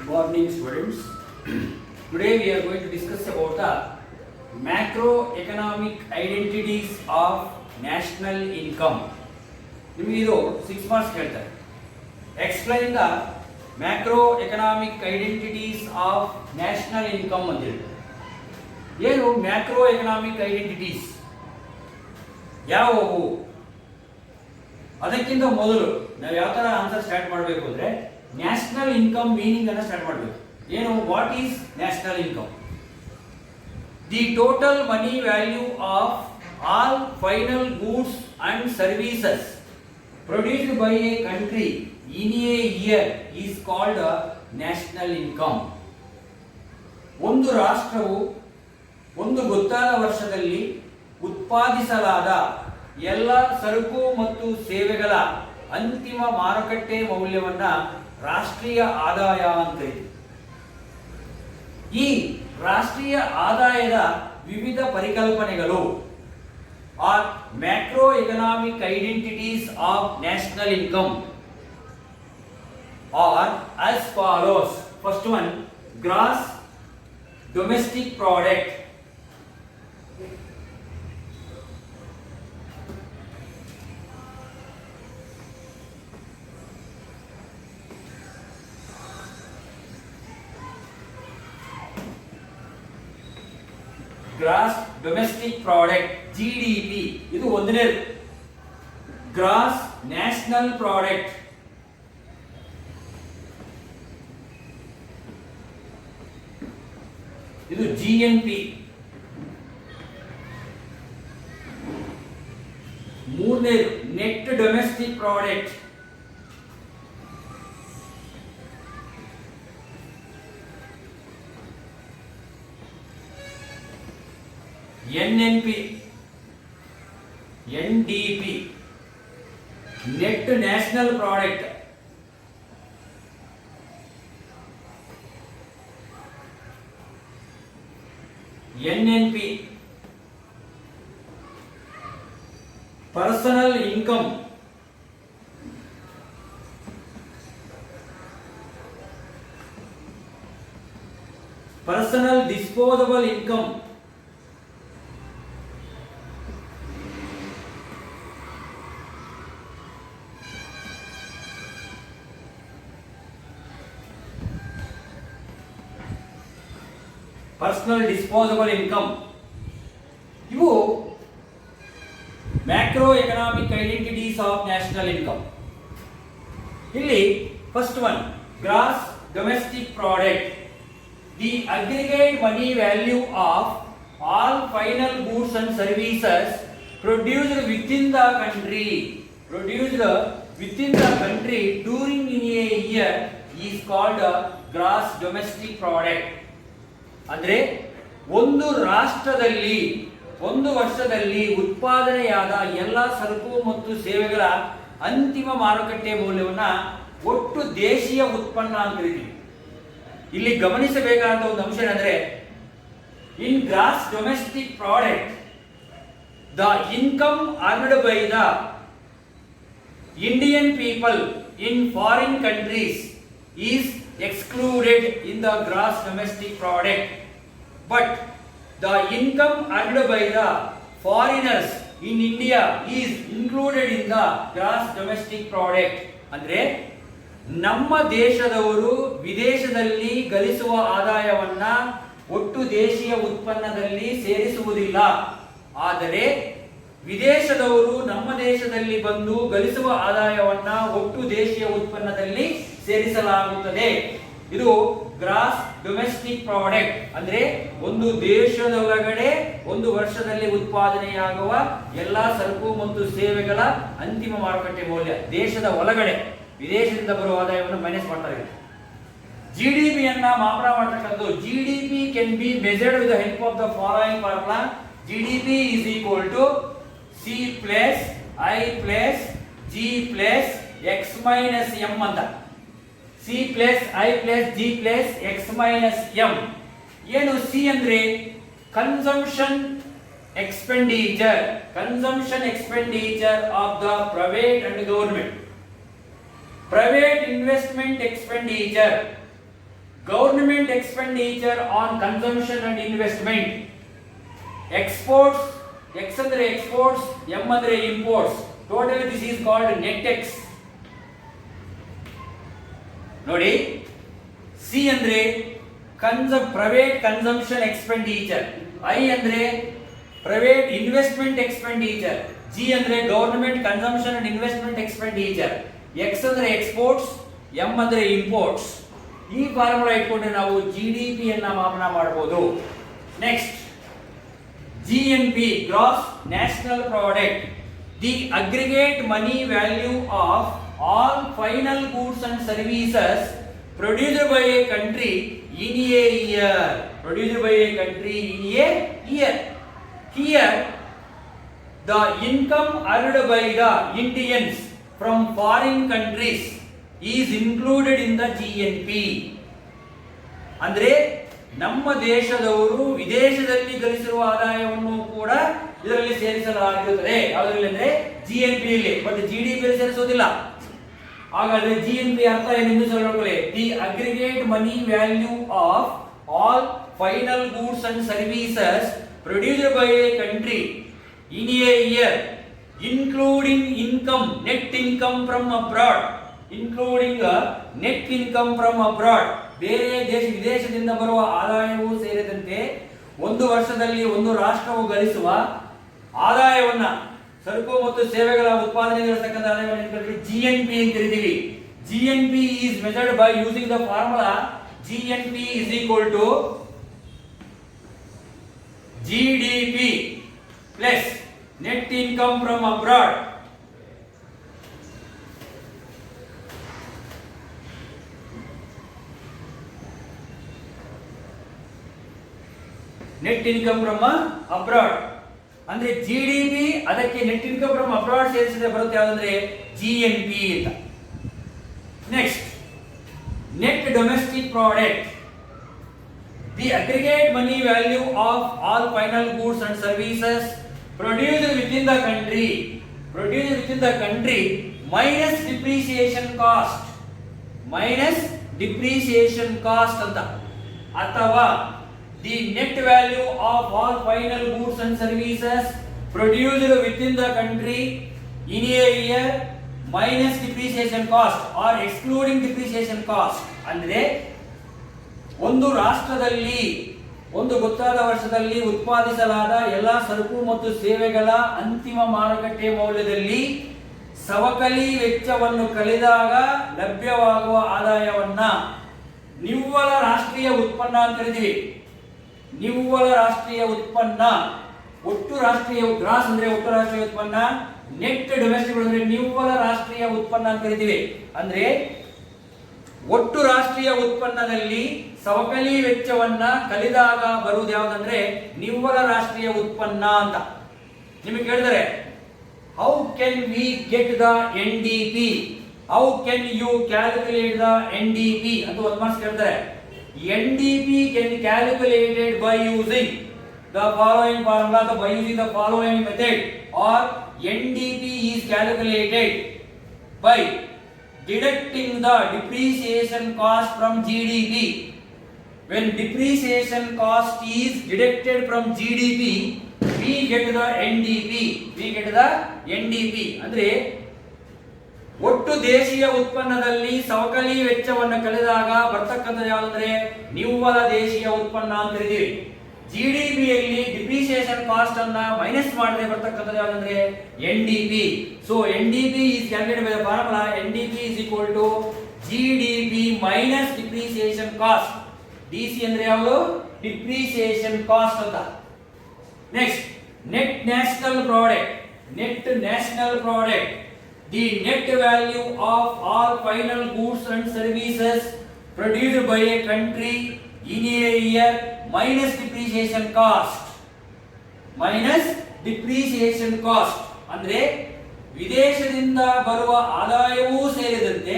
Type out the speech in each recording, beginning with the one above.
Good morning, students. Today we are going to discuss about the macroeconomic identities of national income. ನಿಮಗೆ ಇದು 6 marks ಕೇಳ್ತಾರೆ. Explain the macroeconomic identities of national income ಅಂತ ಹೇಳಿ. ಏನು macroeconomic identities? ಯಾವುವು? ಅದಕ್ಕಿಂತ ಮೊದಲು ನಾವು ಯಾವ ತರ ಆನ್ಸರ್ ಸ್ಟಾರ್ಟ್ ಮಾಡಬೇಕು ಅಂದ್ರೆ ನ್ಯಾಷನಲ್ ಇನ್ಕಮ್ ಮೀನಿಂಗ್ ಅನ್ನು ಸ್ಟಾರ್ಟ್ ಮಾಡಬೇಕು. ಏನು what is national income? The total money value of all final goods and services produced by a country in a year is called a national income. ಒಂದು ರಾಷ್ಟ್ರವು ಒಂದು ಗೊತ್ತಾದ ವರ್ಷದಲ್ಲಿ ಉತ್ಪಾದಿಸಲಾದ ಎಲ್ಲ ಸರಕು ಮತ್ತು ಸೇವೆಗಳ ಅಂತಿಮ ಮಾರುಕಟ್ಟೆ ಮೌಲ್ಯವನ್ನ ರಾಷ್ಟ್ರೀಯ ಆದಾಯ ಅಂತ ಇದೆ. ಈ ರಾಷ್ಟ್ರೀಯ ಆದಾಯದ ವಿವಿಧ ಪರಿಕಲ್ಪನೆಗಳು are macroeconomic identities of national income are as follows. First one, gross domestic product. Gross domestic product GDP ಇದು ಒಂದನೇದು. ಗ್ರಾಸ್ ನ್ಯಾಷನಲ್ ಪ್ರಾಡಕ್ಟ್ ಇದು ಜಿಎನ್ಪಿ. ಮೂರನೇದು net domestic product NNP. NDP net national product. NNP personal income. Personal disposable income. Personal disposable income ಇವು macro economic identities of national income. ಇಲ್ಲಿ first one gross domestic product, the aggregate money value of all final goods and services produced within the country during in a year is called gross domestic product. ಅಂದ್ರೆ ಒಂದು ರಾಷ್ಟ್ರದಲ್ಲಿ ಒಂದು ವರ್ಷದಲ್ಲಿ ಉತ್ಪಾದನೆಯಾದ ಎಲ್ಲ ಸರಕು ಮತ್ತು ಸೇವೆಗಳ ಅಂತಿಮ ಮಾರುಕಟ್ಟೆ ಮೌಲ್ಯವನ್ನ ಒಟ್ಟು ದೇಶೀಯ ಉತ್ಪನ್ನ ಅಂತ ಕರೀತೀವಿ. ಇಲ್ಲಿ ಗಮನಿಸಬೇಕಾದ ಒಂದು ಅಂಶ ಏನಂದ್ರೆ in gross domestic product the income earned by the Indian people in foreign countries is excluded in the gross domestic product, but the income earned by the foreigners in India is included in the gross domestic product. ಅಂದ್ರೆ ನಮ್ಮ ದೇಶದವರು ವಿದೇಶದಲ್ಲಿ ಗಳಿಸುವ ಆದಾಯವನ್ನ ಒಟ್ಟು ದೇಶೀಯ ಉತ್ಪನ್ನದಲ್ಲಿ ಸೇರಿಸುವುದಿಲ್ಲ. ಆದರೆ ವಿದೇಶದವರು ನಮ್ಮ ದೇಶದಲ್ಲಿ ಬಂದು ಗಳಿಸುವ ಆದಾಯವನ್ನ ಒಟ್ಟು ದೇಶೀಯ ಉತ್ಪನ್ನದಲ್ಲಿ ಸೇರಿಸಲಾಗುತ್ತದೆ. ಇದು ಗ್ರಾಸ್ ಡೊಮೆಸ್ಟಿಕ್ ಪ್ರಾಡಕ್ಟ್. ಅಂದ್ರೆ ಒಂದು ದೇಶದ ಒಳಗಡೆ ಒಂದು ವರ್ಷದಲ್ಲಿ ಉತ್ಪಾದನೆಯಾಗುವ ಎಲ್ಲಾ ಸರಕು ಮತ್ತು ಸೇವೆಗಳ ಅಂತಿಮ ಮಾರುಕಟ್ಟೆ ಮೌಲ್ಯ ದೇಶದ ಒಳಗಡೆ, ವಿದೇಶದಿಂದ ಬರುವ ಆದಾಯವನ್ನು ಮೈನಸ್ ಮಾಡ್ತಾರೆ. ಜಿಡಿಪಿಯನ್ನ ಮಾಪನ ಮಾಡತಕ್ಕಂಥದ್ದು GDP can be measured with the help of the following formula. GDP is equal to C plus I plus G plus X minus M ಅಂತ. C plus I plus G plus X minus M. ಏನು C ಅಂದ್ರೆ consumption expenditure of the private and government. Private investment expenditure government expenditure on consumption and investment. Exports, X andre exports, M andre imports. Totally this is called net X. ನೋಡಿ, C ಅಂದ್ರೆ private consumption expenditure, I ಅಂದ್ರೆ private investment expenditure, G ಅಂದ್ರೆ government consumption and investment expenditure, X ಅಂದ್ರೆ exports, M ಅಂದ್ರೆ imports. ಈ formula ಇಟ್ಕೊಂಡ್ರೆ ನಾವು GDP ಅನ್ನ ಮಾಪನ ಮಾಡಬಹುದು. Next, GNP, gross national product, the aggregate money value of all final goods and services produced by a country in a year. Produced by a country in a year. Here, the income earned by the Indians from foreign countries is included in the GNP. ಅಂದ್ರೆ ನಮ್ಮ ದೇಶದವರು ವಿದೇಶದಲ್ಲಿ ಗಳಿಸಿರುವ ಆದಾಯವನ್ನು ಕೂಡ ಇದರಲ್ಲಿ ಸೇರಿಸಲಾಗಿರುತ್ತದೆ. ಯಾವುದರಲ್ಲಿ ಅಂದ್ರೆ GNP ಯಲ್ಲಿ, ಬಟ್ GDP ಯಲ್ಲಿ ಸೇರಿಸೋದಿಲ್ಲ. ಹಾಗಾದ್ರೆ GNP ಅರ್ಥ ಏನೆಂದು ನೋಡ್ಕೊಳ್ಳಿ. The aggregate money value of all final goods and services produced by A country in a year, including income, net income from abroad, including net income from abroad, ಬೇರೆ ವಿದೇಶದಿಂದ ಬರುವ ಆದಾಯವೂ ಸೇರಿದಂತೆ ಒಂದು ವರ್ಷದಲ್ಲಿ ಒಂದು ರಾಷ್ಟ್ರವು ಗಳಿಸುವ ಆದಾಯವನ್ನ, ಸರಕು ಮತ್ತು ಸೇವೆಗಳ ಉತ್ಪಾದನೆಗಳಿರ್ತಕ್ಕಂಥ ಆದಾಯವನ್ನು GNP ಅಂತ ಕರೀತೀವಿ. GNP is measured by using the formula GNP is equal to GDP plus net income from abroad. Net income from abroad ಅಂದ್ರೆ GDP, ಅದಕ್ಕೆ ನೆಟ್ ಇನ್ಕಮ್ ಫ್ರಮ್ ಅಬ್ರಾಡ್ ಸೇರಿಸಿದ್ರೆ ಬರುತ್ತೆ ಯಾವ್ದಂದ್ರೆ GNP ಅಂತ. Next, net domestic product, the aggregate money value of all final goods and services produced within the country, minus depreciation cost ಅಂತ. ಅಥವಾ the net value of all final goods and services produced within the country in a year minus depreciation cost or excluding depreciation cost. ಅಂದ್ರೆ ಒಂದು ರಾಷ್ಟ್ರದಲ್ಲಿ ಒಂದು ಗೊತ್ತಾದ ವರ್ಷದಲ್ಲಿ ಉತ್ಪಾದಿಸಲಾದ ಎಲ್ಲ ಸರಕು ಮತ್ತು ಸೇವೆಗಳ ಅಂತಿಮ ಮಾರುಕಟ್ಟೆ ಮೌಲ್ಯದಲ್ಲಿ ಸವಕಳಿ ವೆಚ್ಚವನ್ನು ಕಳೆದಾಗ ಲಭ್ಯವಾಗುವ ಆದಾಯವನ್ನ ನಿವ್ವಳ ರಾಷ್ಟ್ರೀಯ ಉತ್ಪನ್ನ ಅಂತ ಕರೀತೀವಿ. ನಿವ್ವಳ ರಾಷ್ಟ್ರೀಯ ಉತ್ಪನ್ನ, ಒಟ್ಟು ರಾಷ್ಟ್ರೀಯ ಗ್ರಾಸ್ ಅಂದ್ರೆ ಒಟ್ಟು ರಾಷ್ಟ್ರೀಯ ಉತ್ಪನ್ನ, ನೆಟ್ ಡೊಮೆಸ್ಟಿಕ್ ಅಂದ್ರೆ ನಿವ್ವಳ ರಾಷ್ಟ್ರೀಯ ಉತ್ಪನ್ನ ಅಂತ ಕರಿತೀವಿ. ಅಂದ್ರೆ ಒಟ್ಟು ರಾಷ್ಟ್ರೀಯ ಉತ್ಪನ್ನದಲ್ಲಿ ಸವಕಳಿ ವೆಚ್ಚವನ್ನ ಕಳೆದಾಗ ಬರುವುದು ಯಾವುದಂದ್ರೆ ನಿವ್ವಳ ರಾಷ್ಟ್ರೀಯ ಉತ್ಪನ್ನ ಅಂತ. ನಿಮಗೆ ಕೇಳಿದರೆ how can we get the NDP, how can you calculate the NDP ಅಂತ ಒಂದು ಮಾರ್ಕ್ಸ್ ಕೇಳ್ತಾರೆ. NDP can be calculated by using the following formula, by using the following method, or NDP is calculated by deducting the depreciation cost from GDP. When depreciation cost is deducted from GDP, we get the NDP. ಅಂದ್ರೆ ಒಟ್ಟು ದೇಶೀಯ ಉತ್ಪನ್ನದಲ್ಲಿ ಸವಕಳಿ ವೆಚ್ಚವನ್ನು ಕಳೆದಾಗ ಬರ್ತಕ್ಕಂಥದ್ದು ಯಾವುದಂದ್ರೆ ನಿವ್ವಳ ದೇಶೀಯ ಉತ್ಪನ್ನ ಅಂತ ಕರೀತೀವಿ. GDP ಯಲ್ಲಿ ಡಿಪ್ರಿಸಿಯೇಷನ್ ಕಾಸ್ಟ್ ಅನ್ನ ಮೈನಸ್ ಮಾಡದೆ ಬರ್ತಕ್ಕಂಥದ್ದು ಯಾವುದಂದ್ರೆ NDP. So NDP is calculated by the formula NDP is equal to GDP minus depreciation cost. DC ಅಂದ್ರೆ ಯಾವುದು? ಡಿಪ್ರಿಸಿಯೇಷನ್ ಕಾಸ್ಟ್ ಅಂತ. Next, net national product, the net value of all final goods and services produced by a country in a year minus depreciation cost. ಅಂದ್ರೆ ವಿದೇಶದಿಂದ ಬರುವ ಆದಾಯವೂ ಸೇರಿದಂತೆ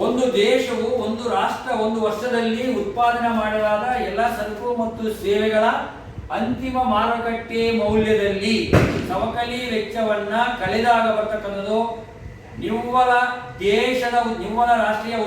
ಒಂದು ದೇಶವು, ಒಂದು ರಾಷ್ಟ್ರ ಒಂದು ವರ್ಷದಲ್ಲಿ ಉತ್ಪಾದನೆ ಮಾಡಲಾದ ಎಲ್ಲ ಸರಕು ಮತ್ತು ಸೇವೆಗಳ ಅಂತಿಮ ಮಾರುಕಟ್ಟೆ ಮೌಲ್ಯದಲ್ಲಿ ಸವಕಳಿ ವೆಚ್ಚವನ್ನ ಕಳೆದಾಗ ಬರ್ತಕ್ಕಂಥದ್ದು ನಿವ್ವಳ ರಾಷ್ಟ್ರೀಯ